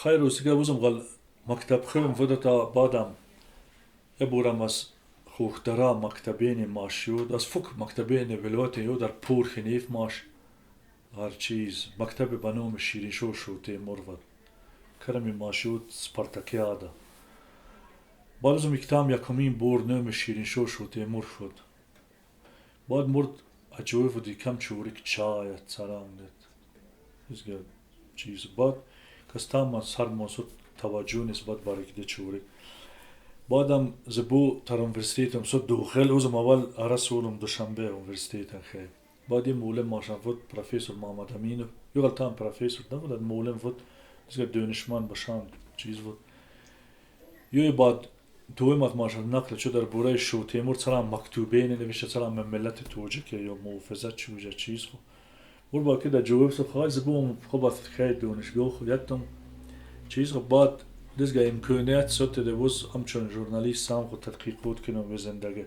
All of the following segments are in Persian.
خير وسيقا وزم غل مكتب خيم فدتا بادم ابورم از خوخترا مكتبيني ماشيود از فك مكتبيني بلوتي يودر پور خنيف ماش هر چیز مكتب بنوم شيرين شو تيمور ود كرمي ماشيود سبارتاكيادا بالزم اكتام يكمين بور نوم شيرين شو تيمور فد بعد مرد اجوي ودي كم چوريك چايا تسرانگت izgă چیز بعد کستام سر موسود توجه نسبت باریک ده چوری بعدم زبو تر انورسیتم سود داخل اوزم اول رسولم دوشنبه انورسیتن خیلی بعدی مولم ماشان فوت پروفسور محمد امینو یو غلطان پروفسور نبود مولم فوت izgă دانشمند باشان چیز فوت یو بعد دویمت ماشان نقل شد در بورای شو تیمور سلام مکتوبین نوشته سلام من ملت توجیک یا محافظت چوجه چیز خو وربا كده جوابت خالص بوم خبط خير دونشجو خدتهم چیز بعد دزگاه امکانیت سوت دوز همچون ژورنالیست سام خود تحقیقات کنم به زندگی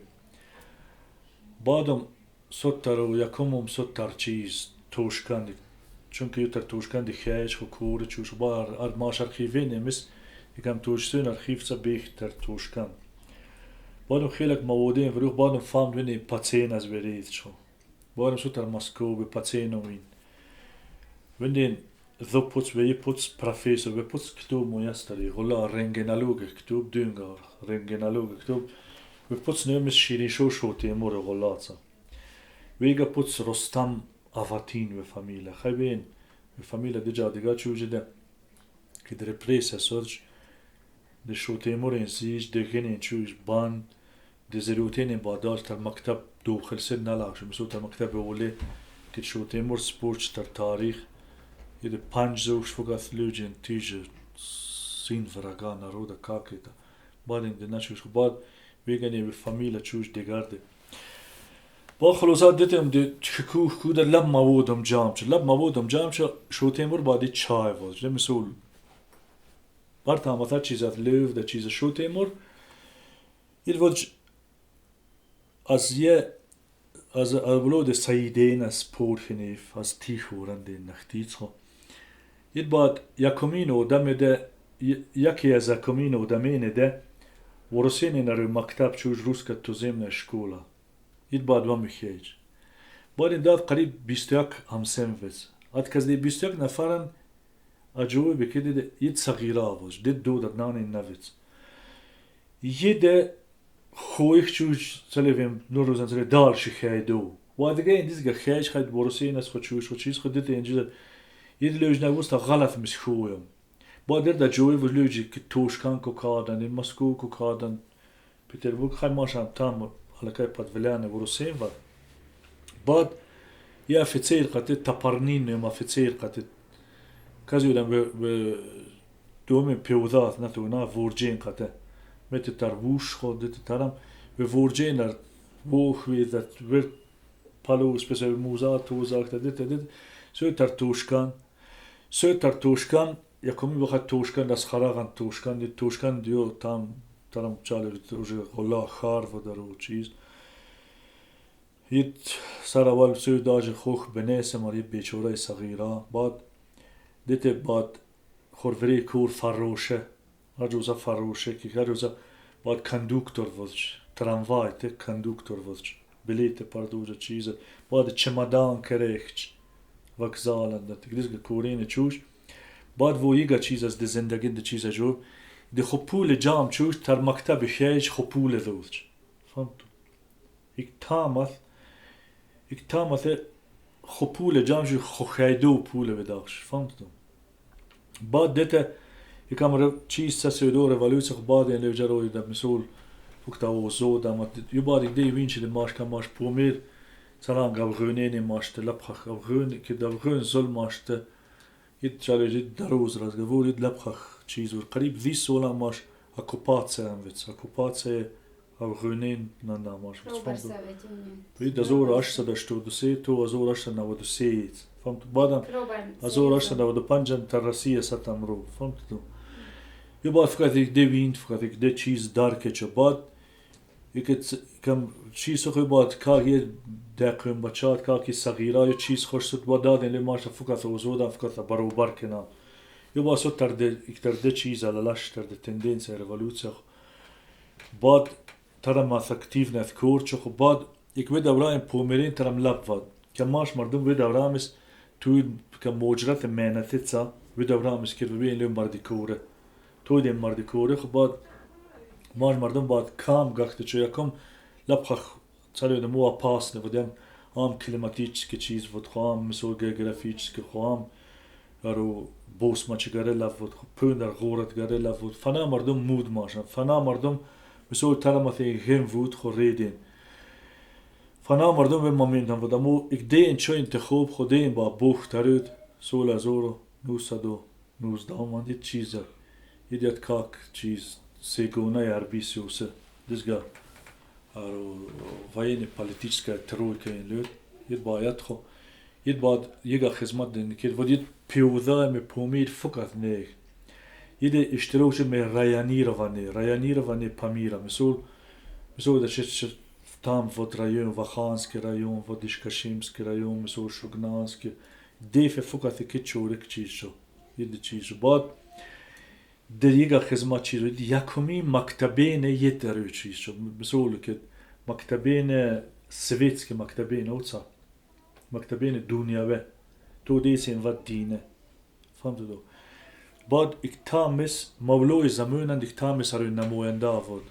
بعدم سوت رو یکمم سوت تر چیز توشکندی چون که یه تر توشکندی خیش خو کوره چوش بار ماش archivی نمیس یکم توشتون archiv سا بیشتر توشکند بعدم خیلی موادی فروخ بعدم فهم بینی پاتین از برید شو بعدم سوت در مسکو به پاتین وین وندین ذو بوتس وی بوتس پروفسور وی بوتس کتاب مویستری غلا رنگنالوگ کتاب دونگار رنگنالوگ کتاب وی بوتس نمیس شیرین شو تیمور غلاتsa ویگا بوتس رستم آفاتین و فامیلا خیبین و فامیلا دیجا دیگه چوجه ده که در پریس سرچ ده شو تیمور انسیج ده گنین چوج بان ده زروتین بادال تر مکتب داخل سن نلاش مثل تر مکتب اولی که شو تیمور سپورت تر تاریخ یه پنج زوج فقط لوجن تیجه سین فرقان نروده کاکیتا بعد این ده نچوش بعد ویگنی به فامیلا چوش دیگرده با خلاصات دیدم ده چکوه کوده لب موادم جامچه شو تیمور بعدی چای بود ده مثل بارت هم مثلا چیزات لوف ده چیز شو تیمور یه وجه از اولو ده سیدین از پور خنیف از تیخورن ده نختیت خو یه بعد یکمینو دم ده یکی از یکمینو دمینه ده ورسینی نرو مکتب چوش روز که تو زمن شکولا یه بعد و میخیج بعد این داد قریب 21 همسن وز ات کس دی 21 نفرن اجوی بکیده ده یه صغیره آواز ده دو در نانی نویز یه ده خویخ چوش سلیفیم نور روزن سلی دارشی خیدو و دیگه این دیزگه خیج خید ورسین از خود چوش و چیز خود دیده اینجا یه لوج نگوست تا غلط میش خویم بعد در جوی و لوجی که توشکان کو کادن این مسکو کو کادن پیتربورگ خیلی ماشم تام حلقه پادولیانه ورسین و بعد یه افیسیر قطعه تپرنین نیم افیسیر قطعه کسی بودن به دومی پیوذات نتونا ورجین قطعه مت تر ووش خود دیت ترم به ورجین در ووخ ویدت ورد پالوس پس موزات توزاک دیت سوی تر توشکان یکمی بخواد توشکان دست خراغن توشکان دیو ترم چاله روزه غلا خار و درو چیز یه سر اول سوی داج خوخ بنیسه ماری بیچوره صغیره بعد دیت بعد خوروری کور فروشه هر روزا فروشه که هر روزا بعد کندوکتور وزج تراموای ته کندوکتور وزج بلیت پردوجه چیز بعد چمدان کریخچ وکزالن ده تگریزگه کورین چوش بعد ویگا چیز از ده زندگی ده چیز جو ده خپول جام چوش تر مکتب خیج خپول دوزج فهمتو یک تامت خپول جام جو خیدو پول بداخش فهمتو بعد دیتا یکم چیز سسیدو رولویسخ بعد این لیو جروی ده مسئول فکتا و زود اما یو بعد ایک دی وینچی ده ماش کم ماش پومیر سلام گوغونینی ماشته لبخخ گوغون که گوغون زل ماشته یه چاله جد دروز راز گوور ید لبخخ چیز ور قریب وی سولا ماش اکوپاتسه هم ویتس اکوپاتسه گوغونین ننده ماش ویتس فهمت 1893 تو 1893 فهمت بعدم 1895 ترسیه ستم رو فهمت تو یه بعد فقط یک دی ویند فقط یک دی چیز دارکه چه بعد یکت کم چیز خوی بعد کاری دکم بچات کاری صغیره یا چیز خوش شد بعد دادن لی ماش فقط وزودا فقط برابر کنم Jo bara så terde číza laš, terde tendencija revolucija. Bad taram mas aktivne kurčo, bad ik veda vraim pomerin taram labvad. Kamash mardum veda vramis tu kam mojrat menatica veda vramis kirvin le mardikure. Tu de mardikure bad ماش مردم باید کام گخته چه یکم لبخخ سالی دم و پاس نبودیم آم کلیماتیچ که چیز بود خواهم مثل گرافیچ که خواهم رو بوس ما چگره لب بود پون در غورت گره لب بود فنا مردم مود ماشن فنا مردم مثل ترمثی هم بود خوریدین فنا مردم به مامینم بود امو یک دین چه انتخاب خودین با بوخ ترود سول ازورو 919 من دید چیزه یدیت کاک چیز سيقونا يا ربيسيوس دزقا هارو فايني политическая тройка لود يدبا يدخل يدبا يقا خدمات دين كيد وديد بيوذا مي بوميد فقط نيك يدي اشتروش مي رايانير واني باميرا مسول دا شت там вот район Ваханский район вот Ишкашимский район مسول Шугнанский ديفه فقط كيتشورك чишо يدي чишо бад دریگا خدمات چی رو یکمی مکتبین یه درو چیز شد مثلا که مکتبین سویتسکی مکتبین اوتسا مکتبین دنیاوی تو دیسین و دینه فهمت دو بعد اکتامس مولوی زمانند اکتامس هر نماینده آورد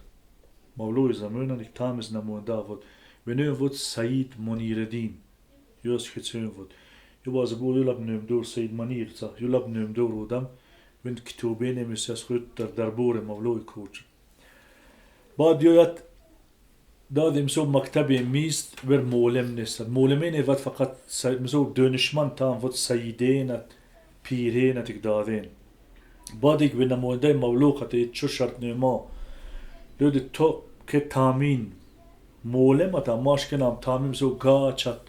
مولوی زمانند اکتامس نماینده آورد و نیم بود سعید منیردین یوز خیلی بود یه باز بود یه لب نیم دور سعید منیر تا یه لب نیم دور بودم وند كتوبين مسياس خود در بور مولوی کوچ بعد یاد دادیم سو مکتبی میست ور مولم نیست مولمین وقت فقط مسو دانشمند تام وقت سیدینت پیرینت اقدادین بعد یک بین نماینده مولو خطی چو شرط نما لود تو که تامین مولم تا ماش کنم تامین سو گاچت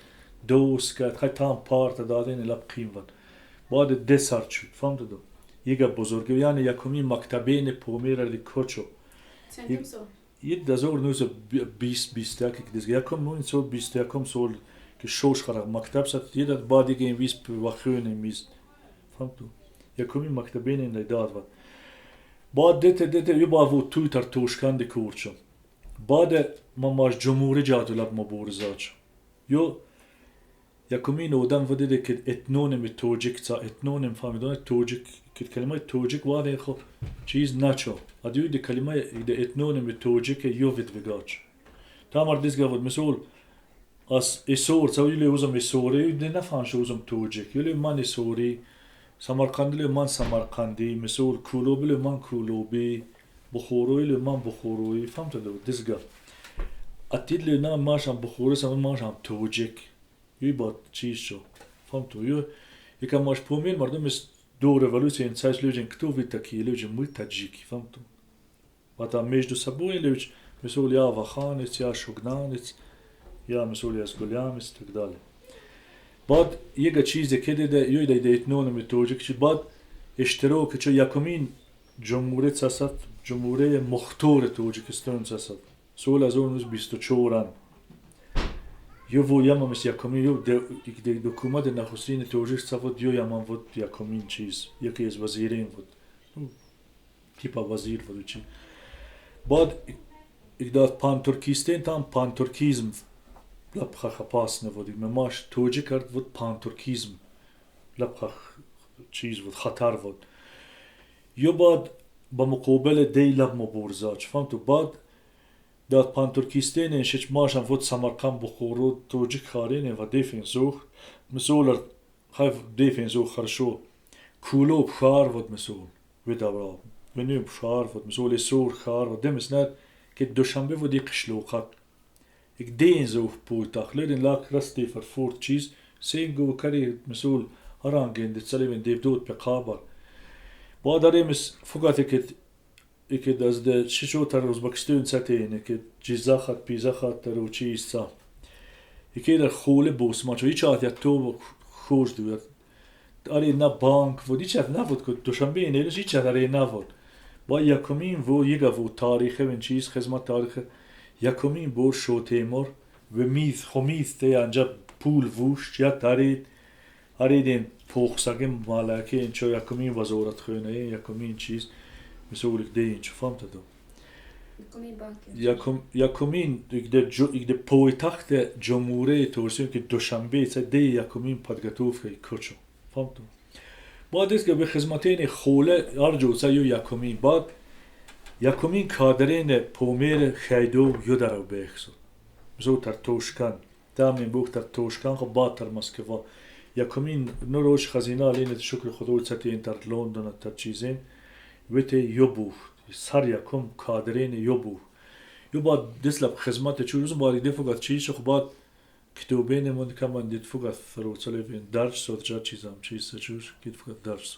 دوست کرد خیلی تام پارت دادین لب قیمت بعد دسار شد فهمت دو یگا بزرگی یعنی یکمی مکتبین پومیر دی کوچو چندم سال؟ یه دزور نوز 20 که دیگه یکم نون سال 20 یکم سال که شوش خراب مکتب سات یه داد بعدی که این ویس وخونه میز فهمتو یکمی مکتبین این داد و بعد دت یه باو تویتر توشکان دی کوچو بعد ما ماش جمهوری جادو لب مبارزات یو یکمی نودن و دیده که اتنونم توجیک تا اتنونم فهمیدن توجیک که کلمه توجیک واده خب چیز نچو ادیو دی کلمه دی اتنونم توجیک یووید وگاچ تامر دیزگا بود مسئول از اسور سویلی اوزم اسوری دی نفهمش اوزم توجیک یلی من اسوری سمرقندی من سمرقندی مسئول کولوبی من کولوبی بخوروی من بخوروی فهمت دو دیزگا اتیدلی نه ماشم بخوری سم ماشم توجیک یه با چیز شو فهمتو یکم ماش پومین مردم است دو رولوسیون انساش لوجن کتو ویتاکی لوجن موی تاجیکی فهمتو بعد между собой لوج مسئول یا وخانیت یا شوگنانیت یا مسئول یا اسکولیامیت так далее بعد یه چیزی که دیده یه دیده اتنونم توجیک چی بعد اشتراک چه یکمین جمهوریت ساسد جمهوری مختار توجیکستان ساسد سول از اون 24 یو و یام مس یکمین یو دی دکومات نخستین توجیک سافد یو یام بود یکمین چیز یکی از وزیرین بود تیپا وزیر بود چی بعد اقداد پان ترکیستان تام پان ترکیزم لبخخ پاس نبودی مماش توجیک کرد بود پان ترکیزم لبخخ چیز بود خطر بود یو بعد با مقابل دی لب مبارزات فهمتو بعد داد پان ترکیستان شش ماشن بود سمرقند بخورو توجیک خارینه و دیفین زوخ مسئول خیف دیفین زوخ خرشو کولوب خار بود مسئول ویدابرا ونیم خار بود مسئول سور خار بود دمس ند که دوشنبه بودی قشلوقت یک دین زوخ پویتاخ لیدین لاک رستی فرفورد چیز سینگو کاری مسئول هرانگین دیت سلیمین دیب دود بقابر با داریمس فقط که از ده ششو تر ازبکستان ساتینه که جزاخت پیزاخت تر و چیز سا که در خوله بوس ما چو هیچ آتی تو خوش دوید آری نه بانک و هیچ آتی نبود که دوشنبه نیلش هیچ آتی نبود با یکمین و یکا و تاریخه و چیز خدمت تاریخه یکمین بور شو تیمور و میز خمیز تی انجا پول ووش یا تارید هریدین پوخساگیم مالکی اینچو یکمین وزارت خونه یکمین چیز مسئولیک دی اینچو فهمت دو یکمین ایگده پایتخت جمهوری تورسیم که دوشنبه چه دی یکمین پادگتوف که کچو فهمت دو بعد است که به خدمتین خوله ارجو چه یو یکمین بعد یکمین کادرین پومیر خیدو یو درو بیخسو زو تر توشکن دامین بوک تر توشکن خب بعد تر مسکوا یکمین نروش خزینه لینت شکر خدای چتی تر لندن تر چیزین ویته یوبو سر یکم کادرین یوبو یو بعد دسلب خدمت چوروز باری دفعت چیش خب بعد کتابین من کمان دید فقط فروتسالی بین درس سود جا چیزام چیز چوش کید فقط درس